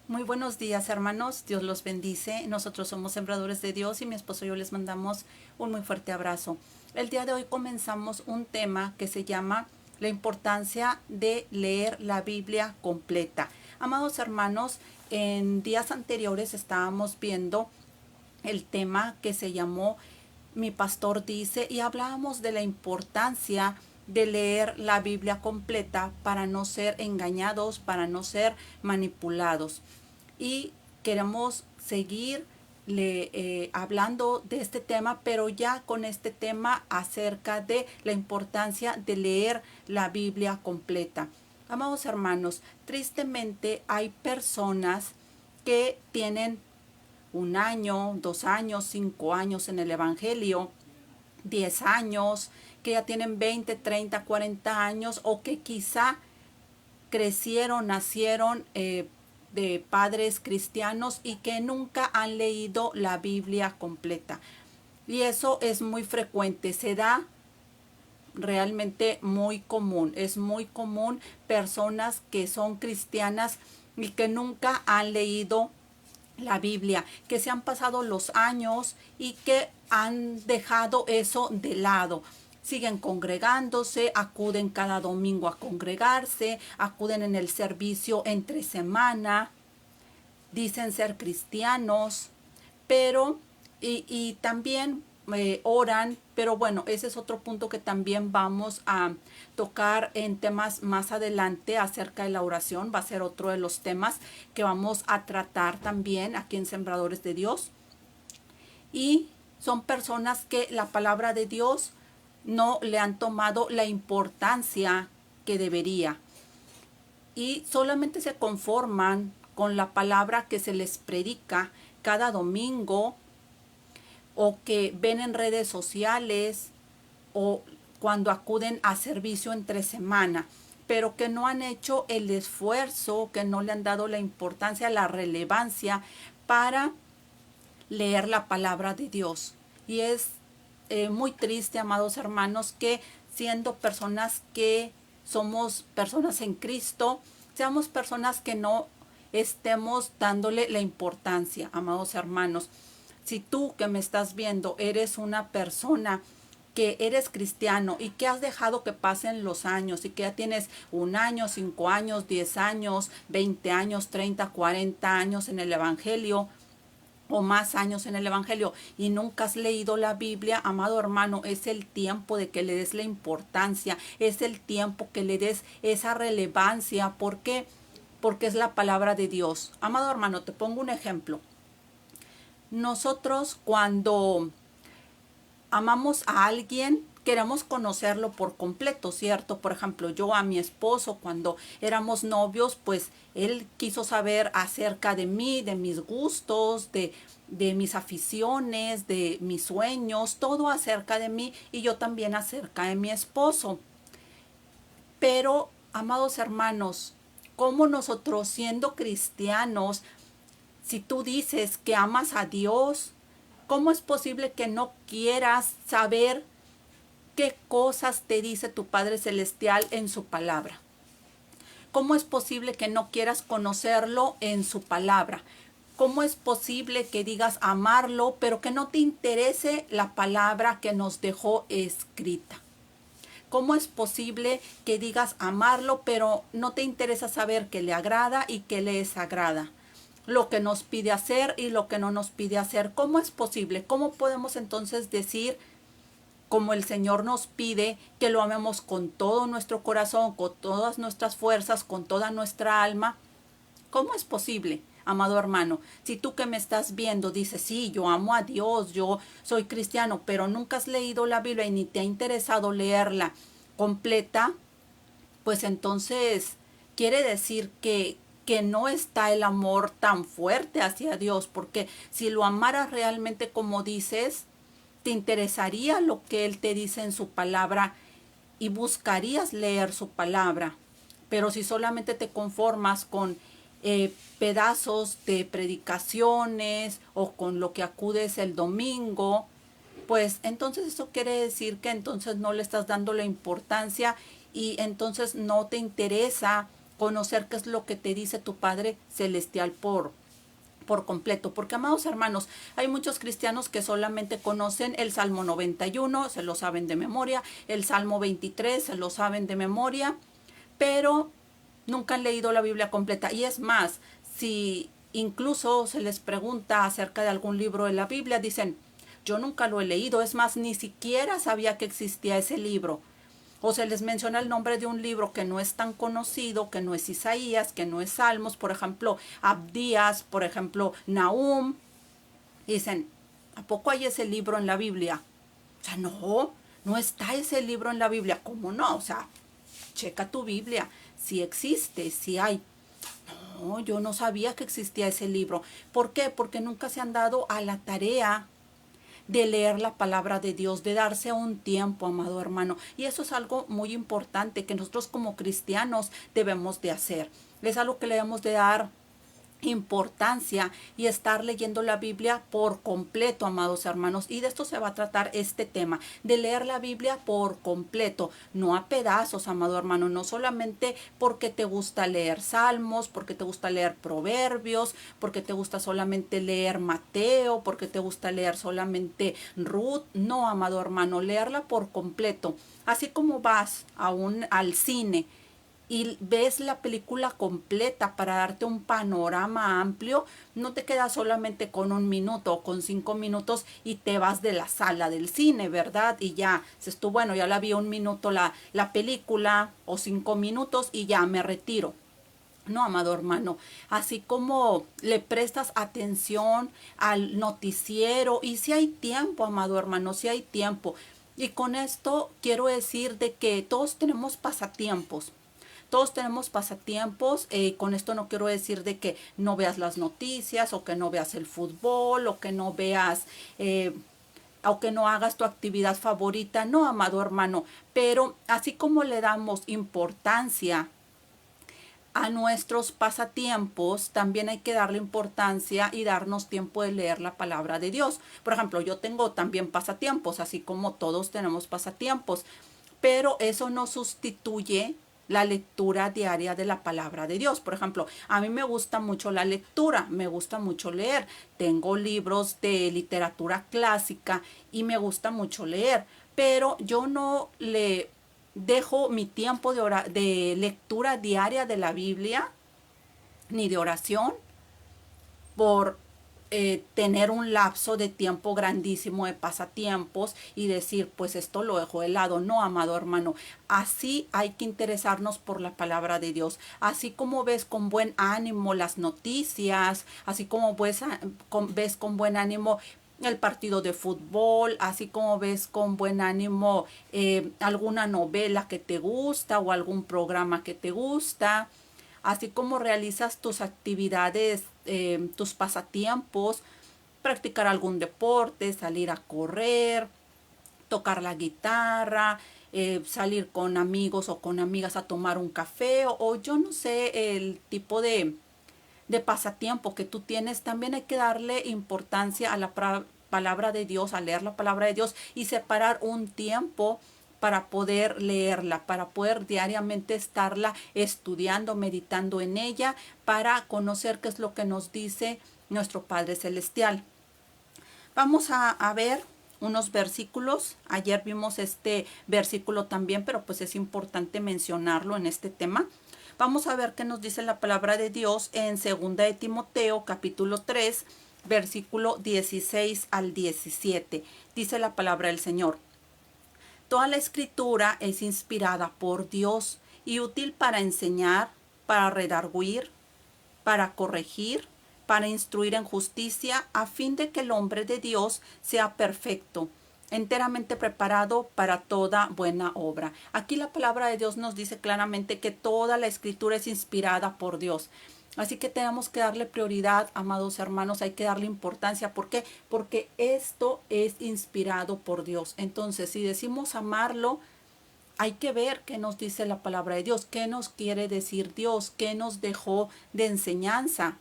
Muy buenos días, hermanos. Dios los bendice. Nosotros somos sembradores de Dios y mi esposo y yo les mandamos un muy fuerte abrazo. El día de hoy comenzamos un tema que se llama la importancia de leer la Biblia completa. Amados hermanos, en días anteriores estábamos viendo el tema que se llamó Mi pastor dice, y hablábamos de la importancia de leer la Biblia completa para no ser engañados, para no ser manipulados. Y queremos seguir hablando de este tema, pero ya con este tema acerca de la importancia de leer la Biblia completa. Amados hermanos, tristemente hay personas que tienen 1 año, 2 años, 5 años en el Evangelio, 10 años, que ya tienen 20, 30, 40 años o que quizá crecieron, nacieron de padres cristianos y que nunca han leído la Biblia completa. Y eso es muy frecuente, se da realmente muy común. Es muy común personas que son cristianas y que nunca han leído la Biblia, que se han pasado los años y que han dejado eso de lado. Siguen congregándose, acuden cada domingo a congregarse, acuden en el servicio entre semana, dicen ser cristianos, pero y también oran, pero bueno, ese es otro punto que también vamos a tocar en temas más adelante acerca de la oración. Va a ser otro de los temas que vamos a tratar también aquí en Sembradores de Dios. Y son personas que la palabra de Dios no le han tomado la importancia que debería y solamente se conforman con la palabra que se les predica cada domingo o que ven en redes sociales o cuando acuden a servicio entre semana, pero que no han hecho el esfuerzo, que no le han dado la importancia, la relevancia para leer la palabra de Dios. Y es muy triste, amados hermanos, que siendo personas que somos personas en Cristo, seamos personas que no estemos dándole la importancia, amados hermanos. Si tú que me estás viendo eres una persona que eres cristiano y que has dejado que pasen los años y que ya tienes 1 año, 5 años, 10 años, 20 años, 30, 40 años en el Evangelio o más años en el Evangelio y nunca has leído la Biblia, amado hermano, es el tiempo de que le des la importancia, es el tiempo que le des esa relevancia. ¿Por qué? Porque es la palabra de Dios. Amado hermano, te pongo un ejemplo. Nosotros cuando amamos a alguien, queremos conocerlo por completo, ¿cierto? Por ejemplo, yo a mi esposo cuando éramos novios, pues él quiso saber acerca de mí, de mis gustos, de mis aficiones, de mis sueños, todo acerca de mí y yo también acerca de mi esposo. Pero, amados hermanos, ¿cómo nosotros siendo cristianos, si tú dices que amas a Dios, cómo es posible que no quieras saber qué cosas te dice tu Padre Celestial en su palabra? ¿Cómo es posible que no quieras conocerlo en su palabra? ¿Cómo es posible que digas amarlo, pero que no te interese la palabra que nos dejó escrita? ¿Cómo es posible que digas amarlo, pero no te interesa saber qué le agrada y qué le desagrada? Lo que nos pide hacer y lo que no nos pide hacer. ¿Cómo es posible? ¿Cómo podemos entonces decir, como el Señor nos pide, que lo amemos con todo nuestro corazón, con todas nuestras fuerzas, con toda nuestra alma? ¿Cómo es posible, amado hermano? Si tú que me estás viendo dices, sí, yo amo a Dios, yo soy cristiano, pero nunca has leído la Biblia y ni te ha interesado leerla completa, pues entonces quiere decir que no está el amor tan fuerte hacia Dios, porque si lo amaras realmente como dices, te interesaría lo que Él te dice en su palabra y buscarías leer su palabra. Pero si solamente te conformas con pedazos de predicaciones o con lo que acudes el domingo, pues entonces eso quiere decir que entonces no le estás dando la importancia y entonces no te interesa conocer qué es lo que te dice tu Padre Celestial por completo. Porque, amados hermanos, hay muchos cristianos que solamente conocen el Salmo 91, se lo saben de memoria, el Salmo 23, se lo saben de memoria, pero nunca han leído la Biblia completa. Y es más, si incluso se les pregunta acerca de algún libro de la Biblia, dicen, yo nunca lo he leído, es más, ni siquiera sabía que existía ese libro. O se les menciona el nombre de un libro que no es tan conocido, que no es Isaías, que no es Salmos, por ejemplo, Abdías, por ejemplo, Nahum. Y dicen, ¿a poco hay ese libro en la Biblia? O sea, no, no está ese libro en la Biblia. ¿Cómo no? O sea, checa tu Biblia, si existe, si hay. No, yo no sabía que existía ese libro. ¿Por qué? Porque nunca se han dado a la tarea de leer la palabra de Dios, de darse un tiempo, amado hermano. Y eso es algo muy importante que nosotros como cristianos debemos de hacer. Es algo que le debemos de dar importancia y estar leyendo la Biblia por completo, amados hermanos. Y de esto se va a tratar este tema, de leer la Biblia por completo, no a pedazos, amado hermano, no solamente porque te gusta leer Salmos, porque te gusta leer Proverbios, porque te gusta solamente leer Mateo, porque te gusta leer solamente Ruth. No, amado hermano, leerla por completo. Así como vas al cine y ves la película completa para darte un panorama amplio, no te quedas solamente con 1 minuto o con 5 minutos y te vas de la sala del cine, ¿verdad? Y ya, dices tú, bueno, ya la vi 1 minuto la película o 5 minutos y ya me retiro. No, amado hermano, así como le prestas atención al noticiero, y si hay tiempo, amado hermano, si hay tiempo. Y con esto quiero decir de que todos tenemos pasatiempos. Todos tenemos pasatiempos. Con esto no quiero decir de que no veas las noticias o que no veas el fútbol o que no veas o que no hagas tu actividad favorita. No, amado hermano, pero así como le damos importancia a nuestros pasatiempos, también hay que darle importancia y darnos tiempo de leer la palabra de Dios. Por ejemplo, yo tengo también pasatiempos, así como todos tenemos pasatiempos, pero eso no sustituye la lectura diaria de la palabra de Dios. Por ejemplo, a mí me gusta mucho la lectura, me gusta mucho leer. Tengo libros de literatura clásica y me gusta mucho leer, pero yo no le dejo mi tiempo de lectura diaria de la Biblia ni de oración por tener un lapso de tiempo grandísimo de pasatiempos y decir, pues esto lo dejo de lado. No, amado hermano, así hay que interesarnos por la palabra de Dios. Así como ves con buen ánimo las noticias, así como ves con buen ánimo el partido de fútbol, así como ves con buen ánimo alguna novela que te gusta o algún programa que te gusta, así como realizas tus actividades, tus pasatiempos, practicar algún deporte, salir a correr, tocar la guitarra, salir con amigos o con amigas a tomar un café o yo no sé el tipo de pasatiempo que tú tienes. También hay que darle importancia a la palabra de Dios, a leer la palabra de Dios y separar un tiempo para poder leerla, para poder diariamente estarla estudiando, meditando en ella, para conocer qué es lo que nos dice nuestro Padre Celestial. Vamos a ver unos versículos. Ayer vimos este versículo también, pero pues es importante mencionarlo en este tema. Vamos a ver qué nos dice la palabra de Dios en 2 de Timoteo, capítulo 3, versículo 16 al 17. Dice la palabra del Señor: toda la escritura es inspirada por Dios y útil para enseñar, para redarguir, para corregir, para instruir en justicia, a fin de que el hombre de Dios sea perfecto, enteramente preparado para toda buena obra. Aquí la palabra de Dios nos dice claramente que toda la escritura es inspirada por Dios. Así que tenemos que darle prioridad, amados hermanos, hay que darle importancia. ¿Por qué? Porque esto es inspirado por Dios. Entonces, si decimos amarlo, hay que ver qué nos dice la palabra de Dios, qué nos quiere decir Dios, qué nos dejó de enseñanza.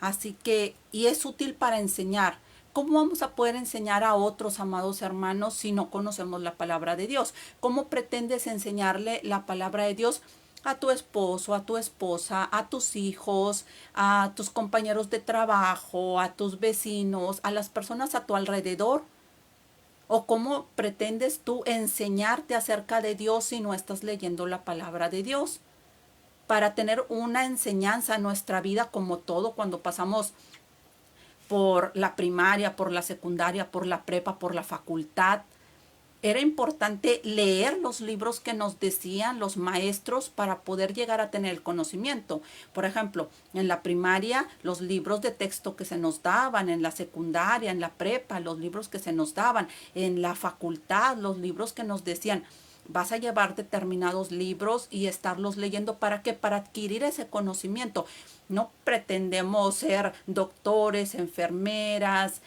Así que, y es útil para enseñar. ¿Cómo vamos a poder enseñar a otros, amados hermanos, si no conocemos la palabra de Dios? ¿Cómo pretendes enseñarle la palabra de Dios a tu esposo, a tu esposa, a tus hijos, a tus compañeros de trabajo, a tus vecinos, a las personas a tu alrededor? ¿O cómo pretendes tú enseñarte acerca de Dios si no estás leyendo la palabra de Dios? Para tener una enseñanza en nuestra vida, como todo, cuando pasamos por la primaria, por la secundaria, por la prepa, por la facultad, era importante leer los libros que nos decían los maestros para poder llegar a tener el conocimiento. Por ejemplo, en la primaria, los libros de texto que se nos daban, en la secundaria, en la prepa, los libros que se nos daban, en la facultad, los libros que nos decían, vas a llevar determinados libros y estarlos leyendo. ¿Para qué? Para adquirir ese conocimiento. No pretendemos ser doctores, enfermeras,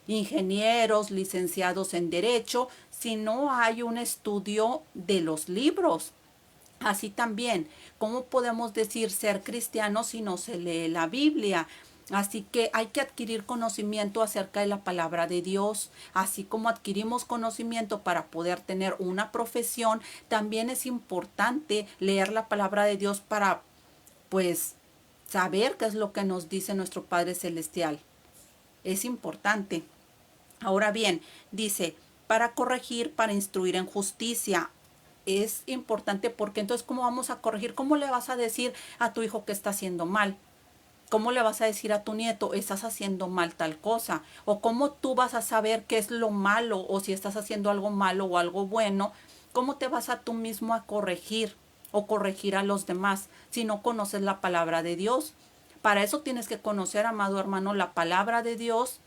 ingenieros, licenciados en derecho, si no hay un estudio de los libros. Así también, ¿cómo podemos decir ser cristianos si no se lee la Biblia? Así que hay que adquirir conocimiento acerca de la palabra de Dios. Así como adquirimos conocimiento para poder tener una profesión, también es importante leer la palabra de Dios para, pues, saber qué es lo que nos dice nuestro Padre Celestial. Es importante. Ahora bien, dice, para corregir, para instruir en justicia. Es importante porque entonces, ¿cómo vamos a corregir? ¿Cómo le vas a decir a tu hijo que está haciendo mal? ¿Cómo le vas a decir a tu nieto, estás haciendo mal tal cosa? ¿O cómo tú vas a saber qué es lo malo o si estás haciendo algo malo o algo bueno? ¿Cómo te vas a tú mismo a corregir o corregir a los demás si no conoces la palabra de Dios? Para eso tienes que conocer, amado hermano, la palabra de Dios,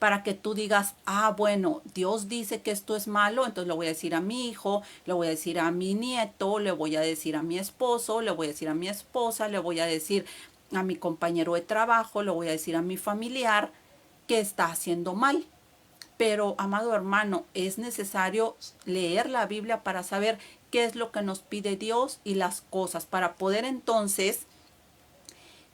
para que tú digas, ah, bueno, Dios dice que esto es malo, entonces le voy a decir a mi hijo, le voy a decir a mi nieto, le voy a decir a mi esposo, le voy a decir a mi esposa, le voy a decir a mi compañero de trabajo, le voy a decir a mi familiar que está haciendo mal. Pero, amado hermano, es necesario leer la Biblia para saber qué es lo que nos pide Dios y las cosas, para poder entonces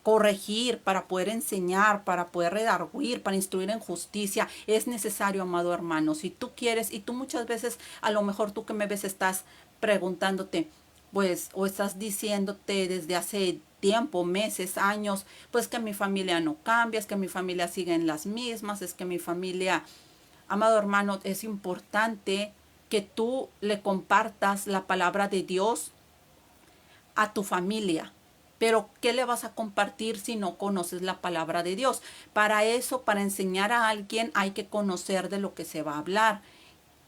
corregir, para poder enseñar, para poder redarguir, para instruir en justicia. Es necesario, amado hermano, si tú quieres, y tú muchas veces, a lo mejor tú que me ves estás preguntándote, pues, o estás diciéndote desde hace tiempo, meses, años, pues que mi familia no cambia, es que mi familia sigue en las mismas, es que mi familia, amado hermano, es importante que tú le compartas la palabra de Dios a tu familia. Pero ¿qué le vas a compartir si no conoces la palabra de Dios? Para eso, para enseñar a alguien, hay que conocer de lo que se va a hablar.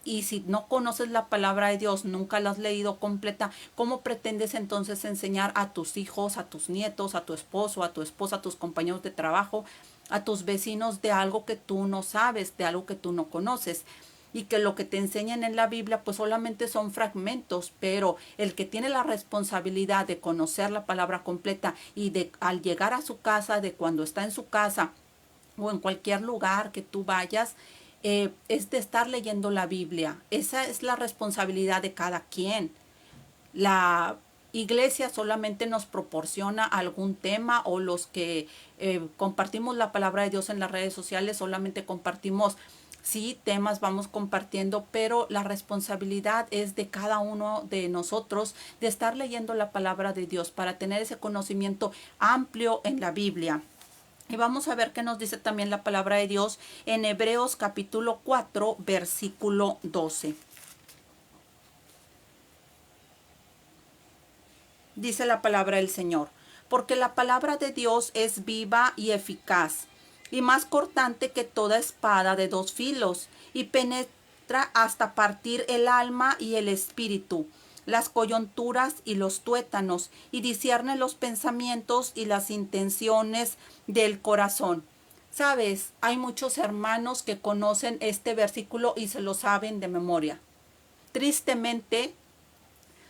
Y si no conoces la palabra de Dios, nunca la has leído completa, ¿cómo pretendes entonces enseñar a tus hijos, a tus nietos, a tu esposo, a tu esposa, a tus compañeros de trabajo, a tus vecinos de algo que tú no sabes, de algo que tú no conoces? Y que lo que te enseñan en la Biblia pues solamente son fragmentos, pero el que tiene la responsabilidad de conocer la palabra completa y de al llegar a su casa, de cuando está en su casa o en cualquier lugar que tú vayas, es de estar leyendo la Biblia. Esa es la responsabilidad de cada quien. La iglesia solamente nos proporciona algún tema, o los que compartimos la palabra de Dios en las redes sociales solamente compartimos, sí, temas vamos compartiendo, pero la responsabilidad es de cada uno de nosotros de estar leyendo la palabra de Dios para tener ese conocimiento amplio en la Biblia. Y vamos a ver qué nos dice también la palabra de Dios en Hebreos capítulo 4, versículo 12. Dice la palabra del Señor: porque la palabra de Dios es viva y eficaz, y más cortante que toda espada de dos filos, y penetra hasta partir el alma y el espíritu, las coyunturas y los tuétanos, y discierne los pensamientos y las intenciones del corazón. Sabes, hay muchos hermanos que conocen este versículo y se lo saben de memoria. Tristemente,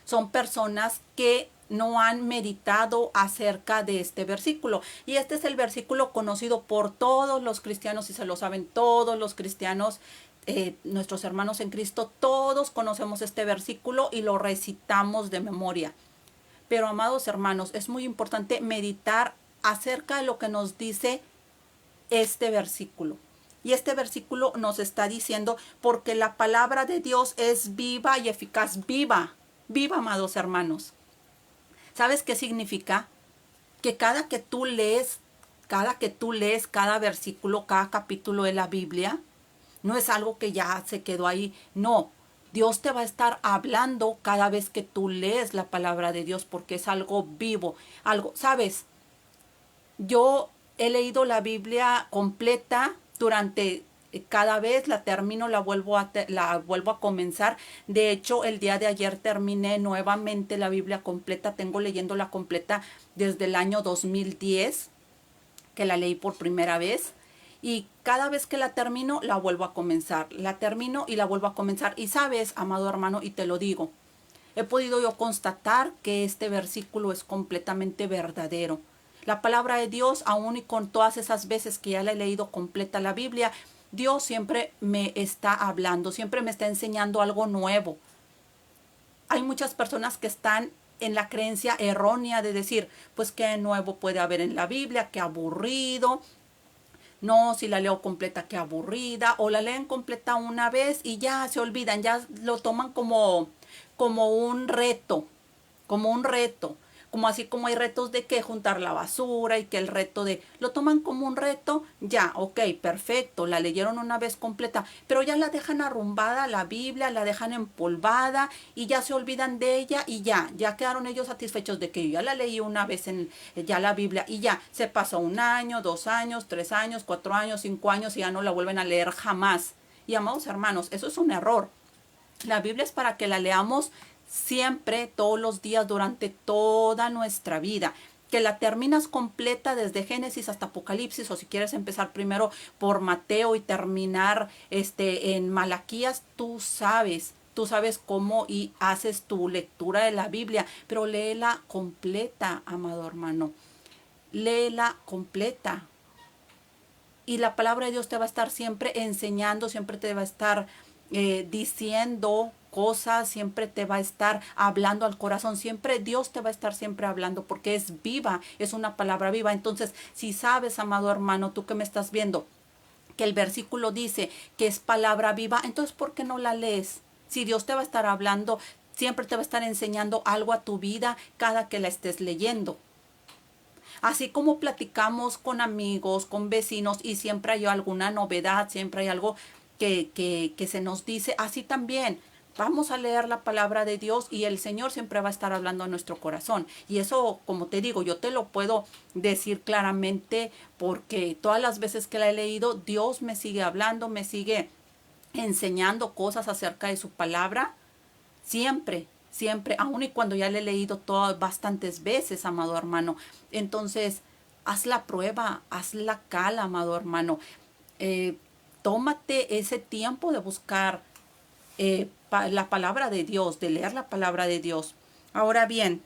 son personas que no han meditado acerca de este versículo. Y este es el versículo conocido por todos los cristianos y se lo saben todos los cristianos, nuestros hermanos en Cristo. Todos conocemos este versículo y lo recitamos de memoria. Pero, amados hermanos, es muy importante meditar acerca de lo que nos dice este versículo. Y este versículo nos está diciendo, porque la palabra de Dios es viva y eficaz. Viva, viva, amados hermanos. ¿Sabes qué significa? Que cada que tú lees cada versículo, cada capítulo de la Biblia, no es algo que ya se quedó ahí. No, Dios te va a estar hablando cada vez que tú lees la palabra de Dios porque es algo vivo. Algo, ¿sabes? Yo he leído la Biblia completa durante cada vez la termino, la vuelvo a comenzar. De hecho, el día de ayer terminé nuevamente la Biblia completa. Tengo leyéndola completa desde el año 2010, que la leí por primera vez. Y cada vez que la termino, la vuelvo a comenzar. La termino y la vuelvo a comenzar. Y sabes, amado hermano, y te lo digo, he podido yo constatar que este versículo es completamente verdadero. La palabra de Dios, aún y con todas esas veces que ya la he leído completa la Biblia, Dios siempre me está hablando, siempre me está enseñando algo nuevo. Hay muchas personas que están en la creencia errónea de decir, pues qué nuevo puede haber en la Biblia, qué aburrido. No, si la leo completa, qué aburrida. O la leen completa una vez y ya se olvidan, ya lo toman como un reto, como un reto. Como así como hay retos de que juntar la basura y que el reto de, lo toman como un reto, ya, ok, perfecto, la leyeron una vez completa, pero ya la dejan arrumbada la Biblia, la dejan empolvada y ya se olvidan de ella y ya quedaron ellos satisfechos de que yo ya la leí una vez en ya la Biblia y ya se pasó 1 año, 2 años, 3 años, 4 años, 5 años y ya no la vuelven a leer jamás. Y amados hermanos, eso es un error. La Biblia es para que la leamos siempre, todos los días, durante toda nuestra vida. Que la terminas completa desde Génesis hasta Apocalipsis, o si quieres empezar primero por Mateo y terminar en Malaquías, tú sabes cómo y haces tu lectura de la Biblia, pero léela completa, amado hermano. Léela completa. Y la palabra de Dios te va a estar siempre enseñando, siempre te va a estar diciendo cosas, siempre te va a estar hablando al corazón, siempre Dios te va a estar siempre hablando porque es viva, es una palabra viva. Entonces, si sabes, amado hermano, tú que me estás viendo, que el versículo dice que es palabra viva, entonces ¿por qué no la lees? Si Dios te va a estar hablando, siempre te va a estar enseñando algo a tu vida cada que la estés leyendo. Así como platicamos con amigos, con vecinos y siempre hay alguna novedad, siempre hay algo que se nos dice, así también vamos a leer la palabra de Dios y el Señor siempre va a estar hablando a nuestro corazón. Y eso, como te digo, yo te lo puedo decir claramente porque todas las veces que la he leído, Dios me sigue hablando, me sigue enseñando cosas acerca de su palabra. Siempre, siempre, aun y cuando ya le he leído todas bastantes veces, amado hermano. Entonces, haz la prueba, haz la cala, amado hermano. Eh, Tómate ese tiempo de buscar la palabra de Dios, de leer la palabra de Dios. Ahora bien,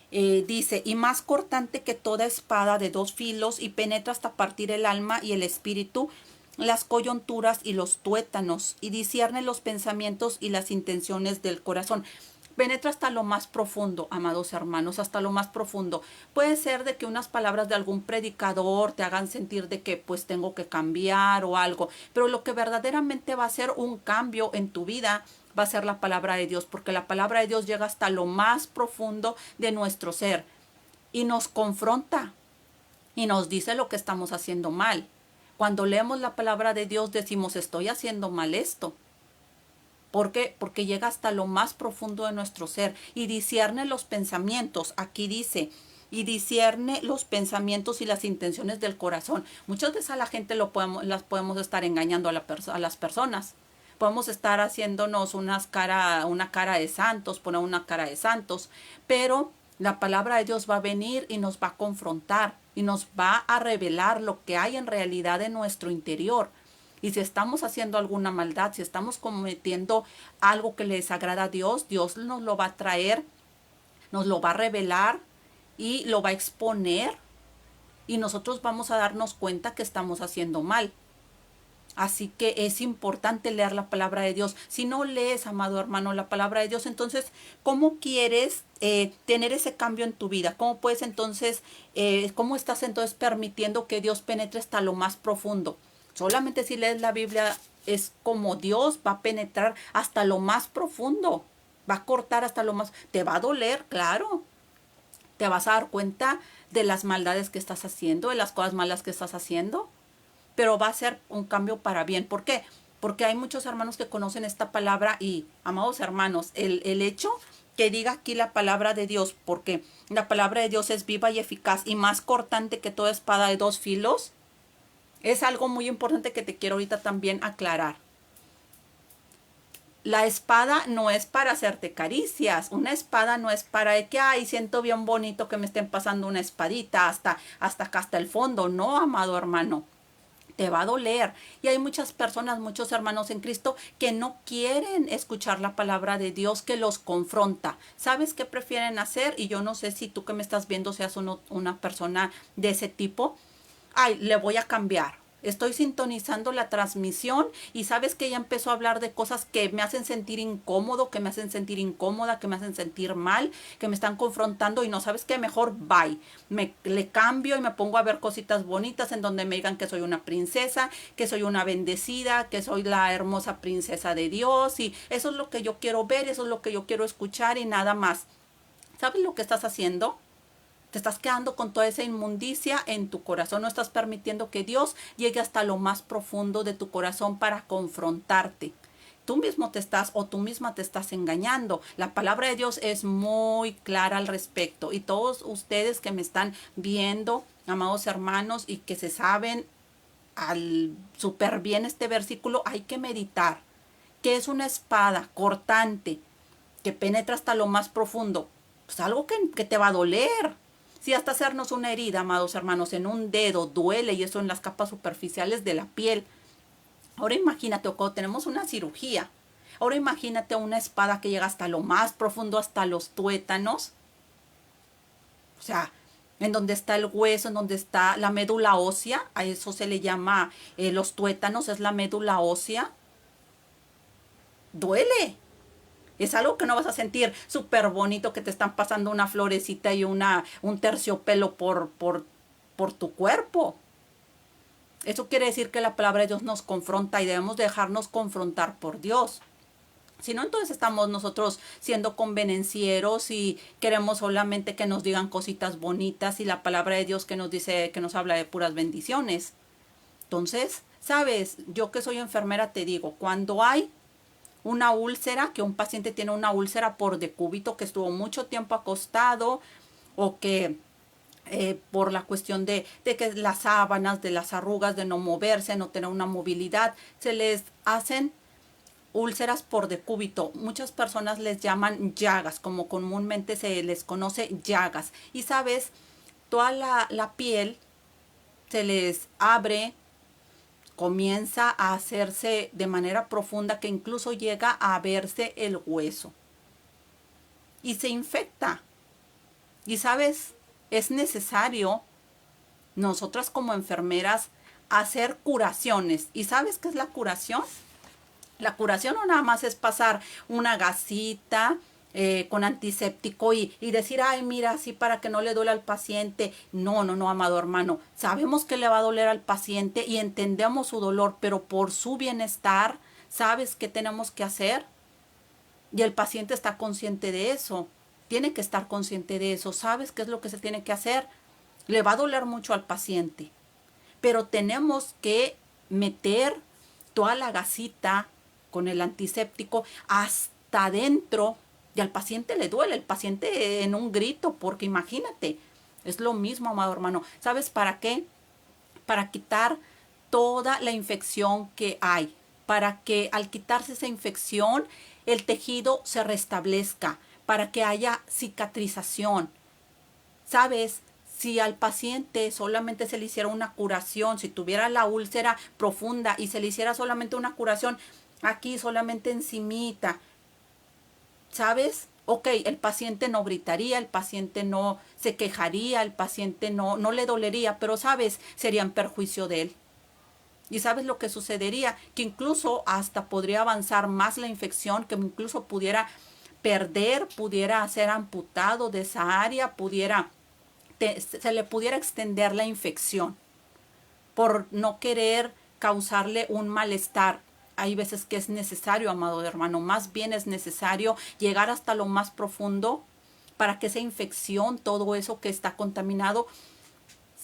dice, y más cortante que toda espada de 2 filos y penetra hasta partir el alma y el espíritu, las coyunturas y los tuétanos, y discierne los pensamientos y las intenciones del corazón. Penetra hasta lo más profundo, amados hermanos, hasta lo más profundo. Puede ser de que unas palabras de algún predicador te hagan sentir de que pues tengo que cambiar o algo, pero lo que verdaderamente va a ser un cambio en tu vida va a ser la palabra de Dios, porque la palabra de Dios llega hasta lo más profundo de nuestro ser y nos confronta y nos dice lo que estamos haciendo mal. Cuando leemos la palabra de Dios decimos, estoy haciendo mal esto. ¿Por qué? Porque llega hasta lo más profundo de nuestro ser y discierne los pensamientos. Aquí dice, y discierne los pensamientos y las intenciones del corazón. Muchas veces a la gente las podemos estar engañando a las personas. Podemos estar haciéndonos una cara de santos, poner una cara de santos, pero la palabra de Dios va a venir y nos va a confrontar y nos va a revelar lo que hay en realidad en nuestro interior. Y si estamos haciendo alguna maldad, si estamos cometiendo algo que le desagrada a Dios, Dios nos lo va a traer, nos lo va a revelar y lo va a exponer. Y nosotros vamos a darnos cuenta que estamos haciendo mal. Así que es importante leer la palabra de Dios. Si no lees, amado hermano, la palabra de Dios, entonces, ¿cómo quieres tener ese cambio en tu vida? ¿Cómo puedes entonces, cómo estás entonces permitiendo que Dios penetre hasta lo más profundo? Solamente si lees la Biblia es como Dios va a penetrar hasta lo más profundo. Va a cortar hasta lo más. ¿Te va a doler? Claro. Te vas a dar cuenta de las maldades que estás haciendo, de las cosas malas que estás haciendo, pero va a ser un cambio para bien. ¿Por qué? Porque hay muchos hermanos que conocen esta palabra y, amados hermanos, el hecho que diga aquí la palabra de Dios, porque la palabra de Dios es viva y eficaz y más cortante que toda espada de dos filos, es algo muy importante que te quiero ahorita también aclarar. La espada no es para hacerte caricias. Una espada no es para que, ay, siento bien bonito que me estén pasando una espadita hasta acá, hasta el fondo. No, amado hermano. Te va a doler. Y hay muchas personas, muchos hermanos en Cristo que no quieren escuchar la palabra de Dios que los confronta. ¿Sabes qué prefieren hacer? Y yo no sé si tú que me estás viendo seas una persona de ese tipo. Ay, le voy a cambiar. Estoy sintonizando la transmisión y sabes que ella empezó a hablar de cosas que me hacen sentir incómodo, que me hacen sentir incómoda, que me hacen sentir mal, que me están confrontando y no sabes qué, mejor bye. Le cambio y me pongo a ver cositas bonitas en donde me digan que soy una princesa, que soy una bendecida, que soy la hermosa princesa de Dios y eso es lo que yo quiero ver, eso es lo que yo quiero escuchar y nada más. ¿Sabes lo que estás haciendo? Te estás quedando con toda esa inmundicia en tu corazón. No estás permitiendo que Dios llegue hasta lo más profundo de tu corazón para confrontarte. Tú mismo te estás o tú misma te estás engañando. La palabra de Dios es muy clara al respecto. Y todos ustedes que me están viendo, amados hermanos, y que se saben súper bien este versículo, hay que meditar. Que es una espada cortante que penetra hasta lo más profundo. Pues algo que te va a doler. Si hasta hacernos una herida, amados hermanos, en un dedo duele y eso en las capas superficiales de la piel. Ahora imagínate, o cuando tenemos una cirugía. Ahora imagínate una espada que llega hasta lo más profundo, hasta los tuétanos. O sea, en donde está el hueso, en donde está la médula ósea. A eso se le llama los tuétanos, es la médula ósea. Duele. Es algo que no vas a sentir súper bonito que te están pasando una florecita y un terciopelo por tu cuerpo. Eso quiere decir que la palabra de Dios nos confronta y debemos dejarnos confrontar por Dios. Si no, entonces estamos nosotros siendo convenencieros y queremos solamente que nos digan cositas bonitas y la palabra de Dios que nos dice, que nos habla de puras bendiciones. Entonces, sabes, yo que soy enfermera te digo, cuando hay una úlcera, que un paciente tiene una úlcera por decúbito, que estuvo mucho tiempo acostado o que por la cuestión de que las sábanas, de las arrugas, de no moverse, no tener una movilidad, se les hacen úlceras por decúbito. Muchas personas les llaman llagas, como comúnmente se les conoce llagas. Y sabes, toda la piel se les abre, comienza a hacerse de manera profunda que incluso llega a verse el hueso y se infecta. Y sabes, es necesario nosotras como enfermeras hacer curaciones. ¿Y sabes qué es la curación? La curación no nada más es pasar una gasita con antiséptico y decir, ay, mira, así para que no le duele al paciente. No, no, no, amado hermano. Sabemos que le va a doler al paciente y entendemos su dolor, pero por su bienestar, ¿sabes qué tenemos que hacer? Y el paciente está consciente de eso. Tiene que estar consciente de eso. ¿Sabes qué es lo que se tiene que hacer? Le va a doler mucho al paciente, pero tenemos que meter toda la gasita con el antiséptico hasta adentro y al paciente le duele, el paciente en un grito, porque imagínate, es lo mismo, amado hermano. ¿Sabes para qué? Para quitar toda la infección que hay, para que al quitarse esa infección el tejido se restablezca, para que haya cicatrización. ¿Sabes? Si al paciente solamente se le hiciera una curación, si tuviera la úlcera profunda y se le hiciera solamente una curación aquí, solamente encimita, ¿sabes? Ok, el paciente no gritaría, el paciente no se quejaría, el paciente no le dolería, pero ¿sabes? Sería en perjuicio de él. ¿Y sabes lo que sucedería? Que incluso hasta podría avanzar más la infección, que incluso pudiera perder, pudiera ser amputado de esa área, se le pudiera extender la infección por no querer causarle un malestar. Hay veces que es necesario, amado hermano, más bien es necesario llegar hasta lo más profundo para que esa infección, todo eso que está contaminado,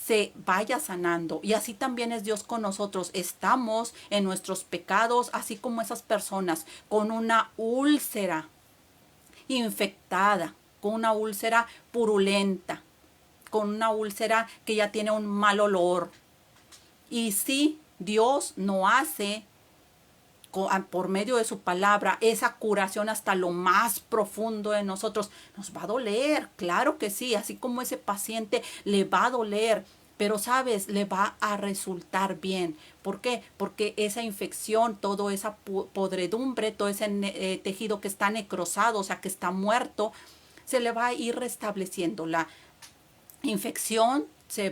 se vaya sanando. Y así también es Dios con nosotros. Estamos en nuestros pecados, así como esas personas con una úlcera infectada, con una úlcera purulenta, con una úlcera que ya tiene un mal olor. Y si Dios no hace por medio de su palabra esa curación hasta lo más profundo de nosotros, nos va a doler, claro que sí, así como ese paciente le va a doler, pero sabes, le va a resultar bien. ¿Por qué? Porque esa infección, toda esa podredumbre, todo ese tejido que está necrosado, o sea, que está muerto, se le va a ir restableciendo. La infección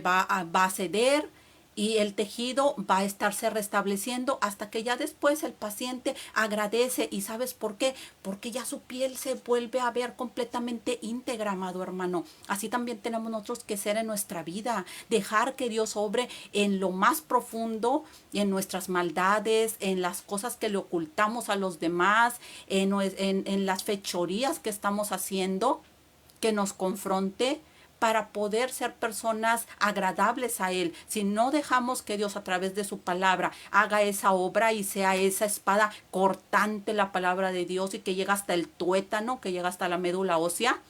va a ceder y el tejido va a estarse restableciendo hasta que ya después el paciente agradece. ¿Y sabes por qué? Porque ya su piel se vuelve a ver completamente íntegra, amado hermano. Así también tenemos nosotros que ser en nuestra vida, dejar que Dios obre en lo más profundo, en nuestras maldades, en las cosas que le ocultamos a los demás, en las fechorías que estamos haciendo, que nos confronte para poder ser personas agradables a Él. Si no dejamos que Dios a través de su palabra haga esa obra y sea esa espada cortante, la palabra de Dios, y que llega hasta el tuétano, que llega hasta la médula ósea,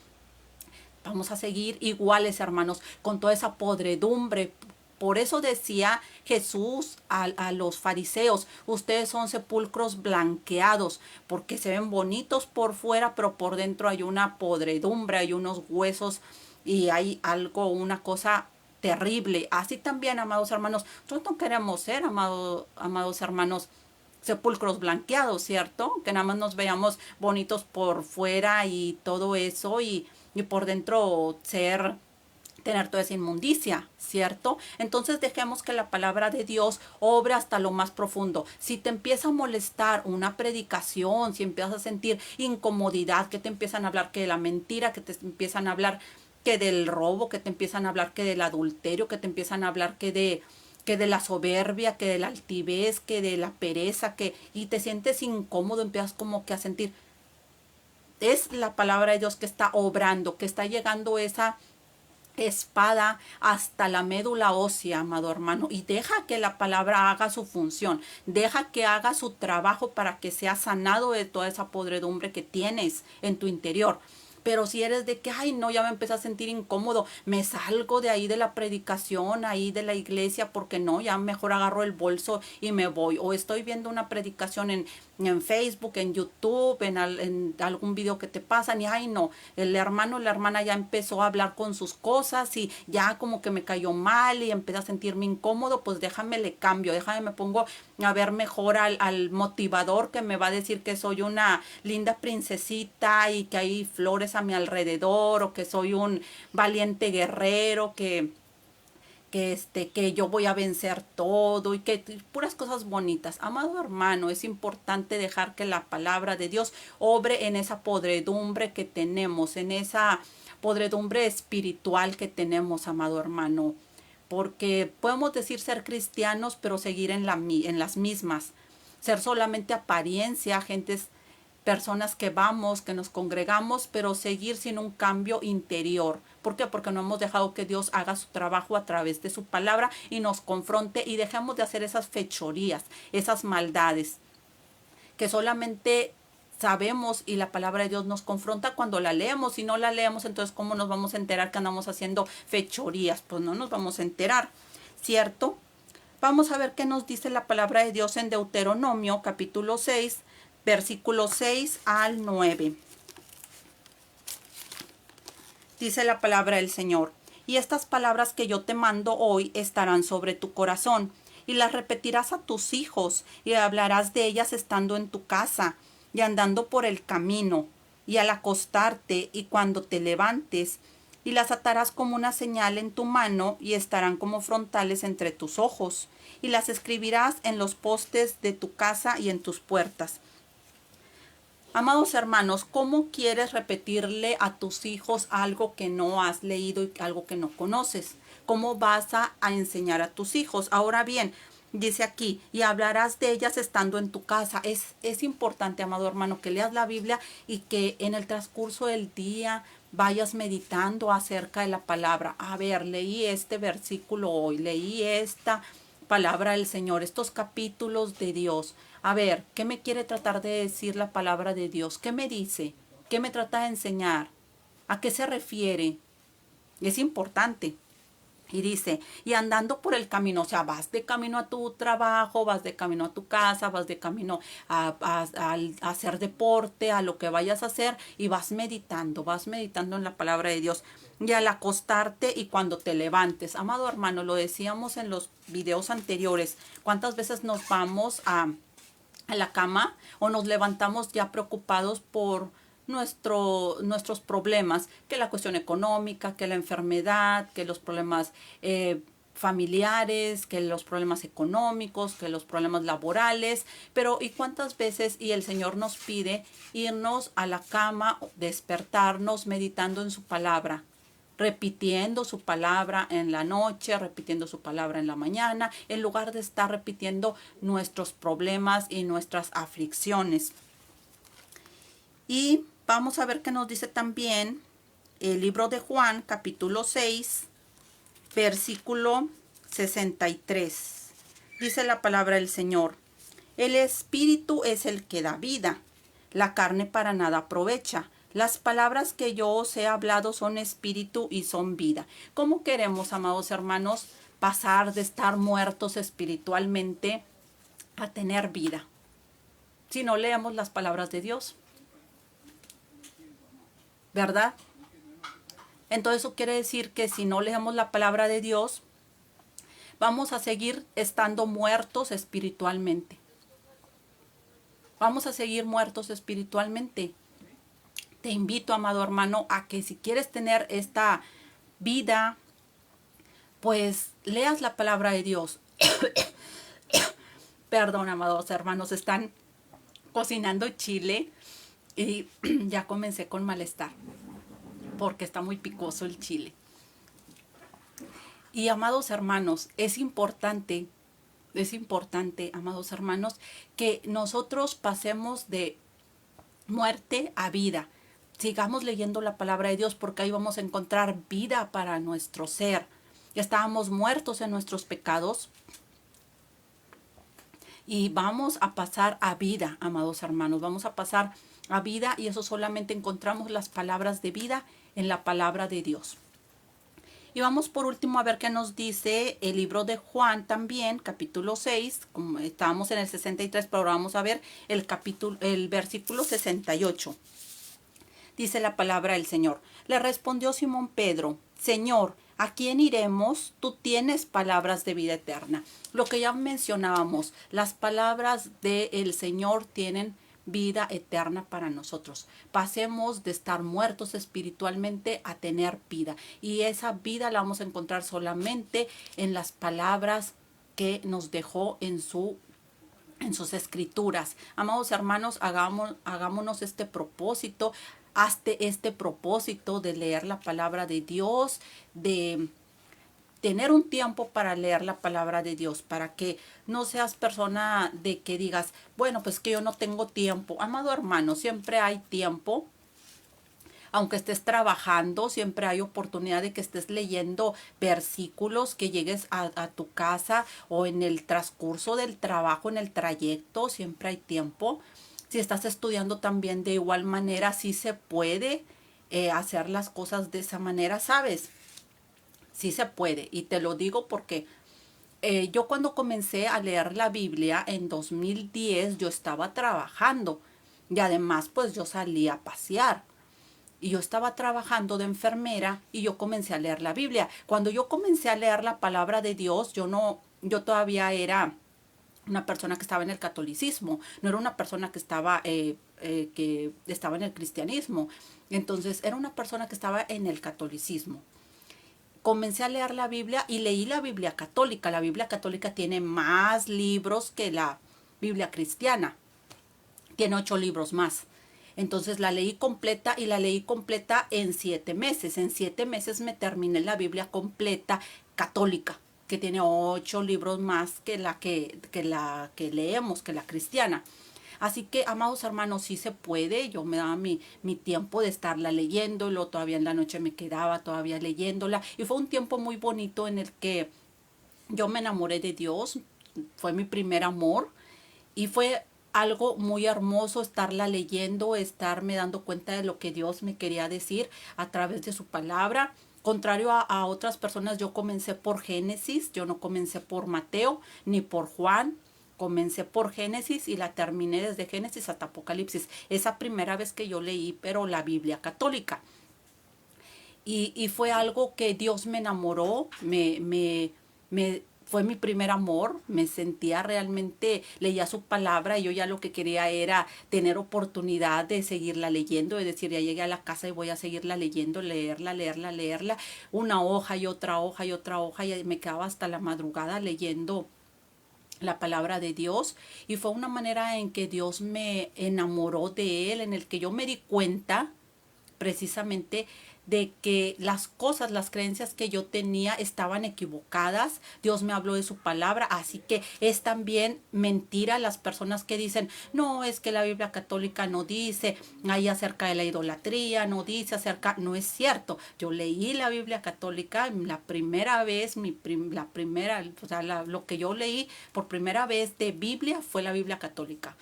vamos a seguir iguales, hermanos, con toda esa podredumbre. Por eso decía Jesús a los fariseos, ustedes son sepulcros blanqueados, porque se ven bonitos por fuera, pero por dentro hay una podredumbre, hay unos huesos y hay algo, una cosa terrible. Así también, amados hermanos, nosotros no queremos ser, amados hermanos, sepulcros blanqueados, ¿cierto? Que nada más nos veamos bonitos por fuera y todo eso y por dentro tener toda esa inmundicia, ¿cierto? Entonces dejemos que la palabra de Dios obre hasta lo más profundo. Si te empieza a molestar una predicación, si empiezas a sentir incomodidad, que te empiezan a hablar que de la mentira, que te empiezan a hablar que del robo, que te empiezan a hablar que del adulterio, que te empiezan a hablar que de la soberbia, que de la altivez, que de la pereza, y te sientes incómodo, empiezas como que a sentir, es la palabra de Dios que está obrando, que está llegando esa espada hasta la médula ósea, amado hermano, y deja que la palabra haga su función, deja que haga su trabajo para que sea sanado de toda esa podredumbre que tienes en tu interior. Pero si eres de que, ay, no, ya me empecé a sentir incómodo, me salgo de ahí de la predicación, ahí de la iglesia, porque no, ya mejor agarro el bolso y me voy. O estoy viendo una predicación en Facebook, en YouTube, en algún video que te pasan y, ay, no, el hermano o la hermana ya empezó a hablar con sus cosas y ya como que me cayó mal y empecé a sentirme incómodo, pues déjame le cambio, déjame me pongo a ver mejor al motivador que me va a decir que soy una linda princesita y que hay flores a mi alrededor, o que soy un valiente guerrero, que yo voy a vencer todo y que puras cosas bonitas. Amado hermano, es importante dejar que la palabra de Dios obre en esa podredumbre que tenemos, en esa podredumbre espiritual que tenemos, amado hermano. Porque podemos decir ser cristianos, pero seguir en las mismas. Ser solamente apariencia, personas que vamos, que nos congregamos, pero seguir sin un cambio interior. ¿Por qué? Porque no hemos dejado que Dios haga su trabajo a través de su palabra y nos confronte y dejemos de hacer esas fechorías, esas maldades que solamente sabemos y la palabra de Dios nos confronta cuando la leemos. Si no la leemos, entonces ¿cómo nos vamos a enterar que andamos haciendo fechorías? Pues no nos vamos a enterar, ¿cierto? Vamos a ver qué nos dice la palabra de Dios en Deuteronomio capítulo 6, versículos 6 al 9. Dice la palabra del Señor: y estas palabras que yo te mando hoy estarán sobre tu corazón, y las repetirás a tus hijos, y hablarás de ellas estando en tu casa, y andando por el camino, y al acostarte, y cuando te levantes, y las atarás como una señal en tu mano, y estarán como frontales entre tus ojos, y las escribirás en los postes de tu casa y en tus puertas. Amados hermanos, ¿cómo quieres repetirle a tus hijos algo que no has leído y algo que no conoces? ¿Cómo vas a enseñar a tus hijos? Ahora bien, dice aquí, y hablarás de ellas estando en tu casa. Es importante, amado hermano, que leas la Biblia y que en el transcurso del día vayas meditando acerca de la palabra. A ver, leí este versículo hoy, leí esta palabra del Señor, estos capítulos de Dios. A ver, ¿qué me quiere tratar de decir la palabra de Dios? ¿Qué me dice? ¿Qué me trata de enseñar? ¿A qué se refiere? Es importante. Y dice, y andando por el camino, o sea, vas de camino a tu trabajo, vas de camino a tu casa, vas de camino a hacer deporte, a lo que vayas a hacer, y vas meditando en la palabra de Dios. Y al acostarte y cuando te levantes, amado hermano, lo decíamos en los videos anteriores, ¿cuántas veces nos vamos a la cama o nos levantamos ya preocupados por nuestros problemas, que la cuestión económica, que la enfermedad, que los problemas familiares, que los problemas económicos, que los problemas laborales? Pero ¿y cuántas veces y el Señor nos pide irnos a la cama, despertarnos meditando en su palabra? Repitiendo su palabra en la noche, repitiendo su palabra en la mañana, en lugar de estar repitiendo nuestros problemas y nuestras aflicciones. Y vamos a ver qué nos dice también el libro de Juan, capítulo 6, versículo 63. Dice la palabra del Señor: el espíritu es el que da vida, la carne para nada aprovecha. Las palabras que yo os he hablado son espíritu y son vida. ¿Cómo queremos, amados hermanos, pasar de estar muertos espiritualmente a tener vida si no leemos las palabras de Dios? ¿Verdad? Entonces eso quiere decir que si no leemos la palabra de Dios, vamos a seguir estando muertos espiritualmente. Vamos a seguir muertos espiritualmente. Te invito, amado hermano, a que si quieres tener esta vida, pues leas la palabra de Dios. Perdón, amados hermanos, están cocinando chile y ya comencé con malestar porque está muy picoso el chile. Y amados hermanos, es importante, amados hermanos, que nosotros pasemos de muerte a vida. Sigamos leyendo la palabra de Dios, porque ahí vamos a encontrar vida para nuestro ser. Estábamos muertos en nuestros pecados y vamos a pasar a vida, amados hermanos. Vamos a pasar a vida, y eso solamente encontramos las palabras de vida en la palabra de Dios. Y vamos por último a ver qué nos dice el libro de Juan también, capítulo 6. Como estábamos en el 63, pero ahora vamos a ver el versículo 68. Dice la palabra del Señor: le respondió Simón Pedro: Señor, ¿a quién iremos? Tú tienes palabras de vida eterna. Lo que ya mencionábamos, las palabras del Señor tienen vida eterna para nosotros. Pasemos de estar muertos espiritualmente a tener vida. Y esa vida la vamos a encontrar solamente en las palabras que nos dejó en sus escrituras. Amados hermanos, hagámonos este propósito. Hazte este propósito de leer la palabra de Dios, de tener un tiempo para leer la palabra de Dios, para que no seas persona de que digas, bueno, pues que yo no tengo tiempo. Amado hermano, siempre hay tiempo. Aunque estés trabajando, siempre hay oportunidad de que estés leyendo versículos, que llegues a tu casa o en el transcurso del trabajo, en el trayecto, siempre hay tiempo. Si estás estudiando también de igual manera, sí se puede hacer las cosas de esa manera, ¿sabes? Sí se puede. Y te lo digo porque yo cuando comencé a leer la Biblia en 2010, yo estaba trabajando. Y además, pues yo salí a pasear. Y yo estaba trabajando de enfermera y yo comencé a leer la Biblia. Cuando yo comencé a leer la palabra de Dios, yo todavía era una persona que estaba en el catolicismo, no era una persona que estaba en el cristianismo. Entonces era una persona que estaba en el catolicismo. Comencé a leer la Biblia y leí la Biblia católica. La Biblia católica tiene más libros que la Biblia cristiana. Tiene 8 libros más. Entonces la leí completa y la leí completa en 7 meses. En 7 meses me terminé la Biblia completa católica, que tiene 8 libros más que la que leemos, que la cristiana. Así que, amados hermanos, sí se puede. Yo me daba mi tiempo de estarla leyendo, y luego todavía en la noche me quedaba todavía leyéndola. Y fue un tiempo muy bonito en el que yo me enamoré de Dios. Fue mi primer amor y fue algo muy hermoso estarla leyendo, estarme dando cuenta de lo que Dios me quería decir a través de su palabra. Contrario a otras personas, yo comencé por Génesis, yo no comencé por Mateo ni por Juan. Comencé por Génesis y la terminé desde Génesis hasta Apocalipsis. Esa primera vez que yo leí, pero la Biblia católica. Y fue algo que Dios me enamoró, fue mi primer amor, me sentía realmente, leía su palabra y yo ya lo que quería era tener oportunidad de seguirla leyendo, es decir, ya llegué a la casa y voy a seguirla leyendo, leerla, una hoja y otra hoja y otra hoja, y me quedaba hasta la madrugada leyendo la palabra de Dios, y fue una manera en que Dios me enamoró de él, en el que yo me di cuenta precisamente de que las cosas, las creencias que yo tenía estaban equivocadas. Dios me habló de su palabra, así que es también mentira las personas que dicen, no, es que la Biblia católica no dice ahí acerca de la idolatría, no dice acerca, no es cierto. Yo leí la Biblia católica la primera vez, o sea, lo que yo leí por primera vez de Biblia fue la Biblia católica.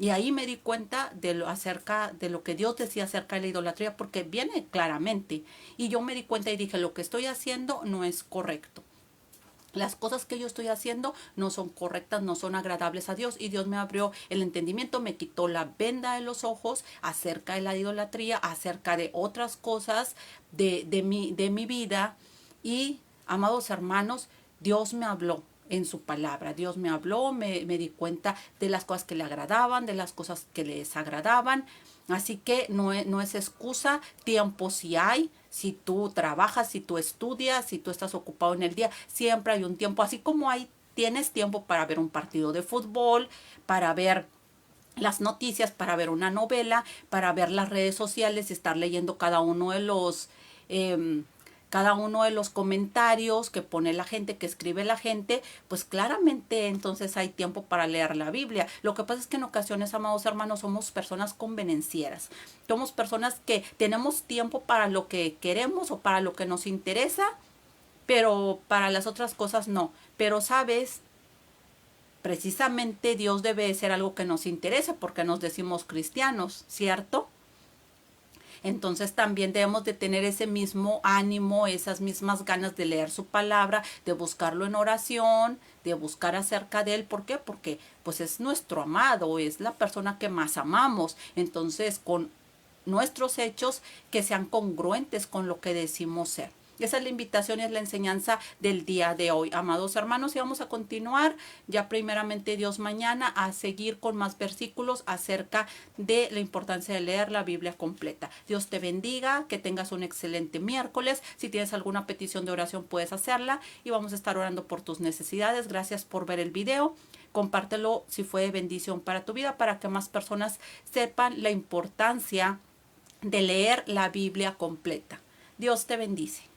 Y ahí me di cuenta de acerca de lo que Dios decía acerca de la idolatría, porque viene claramente. Y yo me di cuenta y dije, lo que estoy haciendo no es correcto. Las cosas que yo estoy haciendo no son correctas, no son agradables a Dios. Y Dios me abrió el entendimiento, me quitó la venda de los ojos acerca de la idolatría, acerca de otras cosas de mi vida. Y, amados hermanos, Dios me habló en su palabra. Dios me habló, me di cuenta de las cosas que le agradaban, de las cosas que le desagradaban. Así que no es excusa, tiempo sí hay. Si tú trabajas, si tú estudias, si tú estás ocupado en el día, siempre hay un tiempo. Así como tienes tiempo para ver un partido de fútbol, para ver las noticias, para ver una novela, para ver las redes sociales, estar leyendo cada uno de los comentarios que pone la gente, que escribe la gente, pues claramente entonces hay tiempo para leer la Biblia. Lo que pasa es que en ocasiones, amados hermanos, somos personas convenencieras. Somos personas que tenemos tiempo para lo que queremos o para lo que nos interesa, pero para las otras cosas no. Pero sabes, precisamente Dios debe ser algo que nos interese porque nos decimos cristianos, ¿cierto? Entonces también debemos de tener ese mismo ánimo, esas mismas ganas de leer su palabra, de buscarlo en oración, de buscar acerca de él. ¿Por qué? Porque pues es nuestro amado, es la persona que más amamos. Entonces con nuestros hechos que sean congruentes con lo que decimos ser. Esa es la invitación y es la enseñanza del día de hoy, amados hermanos. Y vamos a continuar ya primeramente Dios mañana a seguir con más versículos acerca de la importancia de leer la Biblia completa. Dios te bendiga, que tengas un excelente miércoles. Si tienes alguna petición de oración puedes hacerla y vamos a estar orando por tus necesidades. Gracias por ver el video. Compártelo si fue de bendición para tu vida, para que más personas sepan la importancia de leer la Biblia completa. Dios te bendice.